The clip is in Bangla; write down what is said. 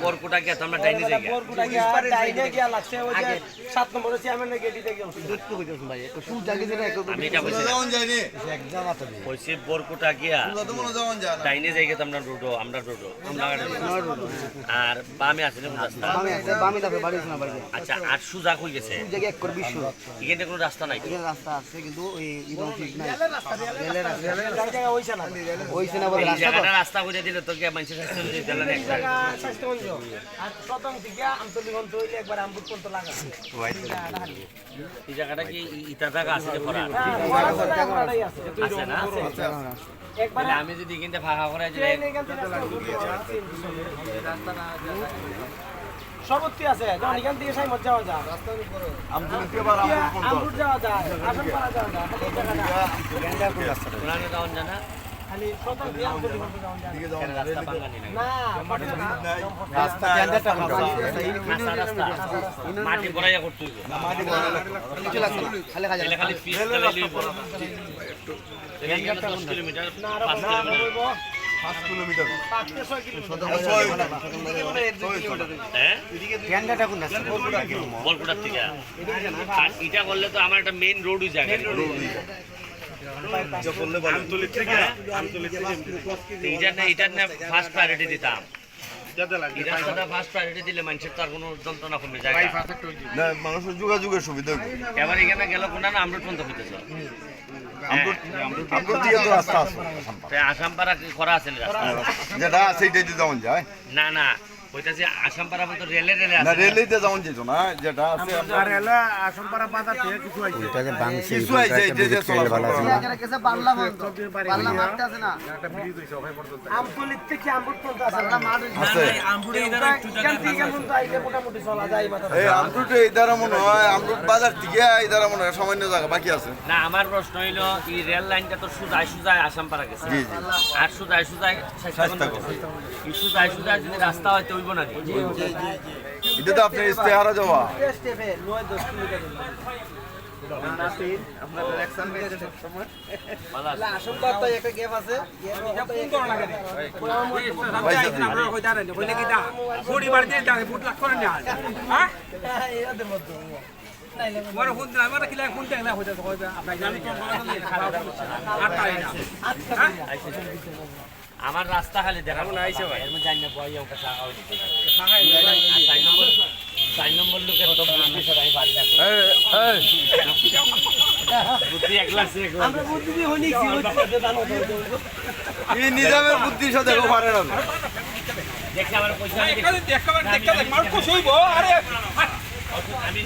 বরকুটা গিয়া তোমরা ডাইনে যাই বরকুটা গিয়া ডাইনে গিয়া লাগছে ওই যে 7 নম্বরের চেয়ারম্যানের গেটে গিয়া দেখতে কইতাছ ভাই একটু সুজা কি যেটা একটু আমি এটা কইছি যাওন যায়নি একদম আছে কইছি বরকুটা গিয়া তো মনে যাওন যায় ডাইনে যাই গিয়া তোমরা রোডো আমরা রোডো আমরা আর বামে আছে না রাস্তা বামে আছে বামে যাবে বাড়ি না বাড়ি আচ্ছা আর সুজা কই গেছে সুজা গিয়া 1 করে 20 এখানে কোনো রাস্তা নাই এখানে রাস্তা আছে কিন্তু ওই ইদম ঠিক নাই রেলের রাস্তা জায়গা হইছে না হইছে না বলে রাস্তা কইরা দিলে তো গিয়া মানুষের স্বাস্থ্য দিতে দিলে না একটা স্বাস্থ্যগঞ্জ আর প্রথম থেকে আমতলিগঞ্জ হইলে একবার আমবুত পর্যন্ত লাগা এই জায়গাটা কি ইটা জায়গা আছে যে পড়া আছে না একবার আমি যদি কিনতে ফাঁকা করে দিলে রাস্তা না সর্বত্র আছে যখন এখান থেকে সাই মত যাওয়া যায় আমতলি থেকে আবার আমবুত যাওয়া যায় আসনপাড়া যাওয়া যায় এই জায়গাটা গেন্দা কোন রাস্তা পুরানো টাউন জানা খালি প্রথম দিয়ে আমতলি পর্যন্ত যাওয়া যায় দিকে যাওয়া রাস্তা বাঙালি না রাস্তা গেন্দাটা কোন রাস্তা মাটি বড়াইয়া করতে হইব না মাটি বড়াইয়া কিছু লাগবে খালি খালি পিস চালাইলেই বড় গেন্দাটা 10 কিলোমিটার 5 কিলোমিটার 5 কিলোমিটার 6 কিলোমিটার হ্যাঁ গেন্দাটা কোন রাস্তা বরকুটা থেকে আর এটা করলে তো আমার একটা মেইন রোড হই যায় আমতলি থেকে এটা না ফার্স্ট প্রায়োরিটি দিতাম রাস্তাটা ফার্স্ট প্রায়োরিটি দিলে মানুষের তার কোনো যন্ত্রণা কমে যায় না মানুষের যোগাযোগের সুবিধা এবার এখানে গেল কোনটা না আমরা পর্যন্ত হইতেছ আসামপাড়া করা আছে যেটা সেইটাই যাওয়া যায় না না কইতাছে আসামপাড়া মতো রেলে আছে রেলেতে যাওয়া যেত না যেটা আছে আমরা রেলে আসামপাড়া বাজার থেকে কিছু আইছে ওইটাকে বাংসি কিছু আইছে এই যে চলে ভালো আছে এখানে কেসে বাল্লা বন্ধ বাল্লা মারতে আছে না একটা ব্রিজ হইছে ওখানে পর্যন্ত আমতলি থেকে আমবুত পর্যন্ত আছে না মার আছে আমবুড়ে ইদারা একটু জায়গা আছে কেন তো আইলে মোটামুটি চলা যায় মাথা এই আমবুটে ইদারা মনে হয় আমবুট বাজার থেকে ইদারা মনে হয় সামান্য জায়গা বাকি আছে না আমার প্রশ্ন হইলো এই রেল লাইনটা তো সুজায় আসামপাড়া গেছে জি জি আর সুজায় চেষ্টা করব এই সুজায় যদি রাস্তা হয় তো হইব না এটা তো আপনি ইস্তেহারা যাওয়া স্টেপে 9-10 কিলোমিটার না তিন আপনাদের অ্যাকশন বেজ সব সময় না আশঙ্কা তো একটা গ্যাপ আছে এটা ফোন করো না কেন ভাই আমরা কই দাঁড়াই না কইলে কি দা বডি বাড়ি দিয়ে দাঁড়াই ফুট লাখ করে না হ্যাঁ এর দে মত নাইলে বড় ফোন না আমরা কিলা ফোন দেখ না হইতা কইবা আপনি জানি তো আটটাই না আমার রাস্তা খালি দেখাবো না আইছে ভাই এর মধ্যে জানি না বইয়া ওটা সাহায্য সাহায্য 4 নম্বর লোকের তো বুদ্ধি সব আমি পারি না এই বুদ্ধি একলা আমরা বুদ্ধি দিয়ে হইনি কি হইছে জানো এই নিজামের বুদ্ধি সাথে দেখো পারে না দেখে আমার পয়সা দেখে মার কো হইবো আরে আমি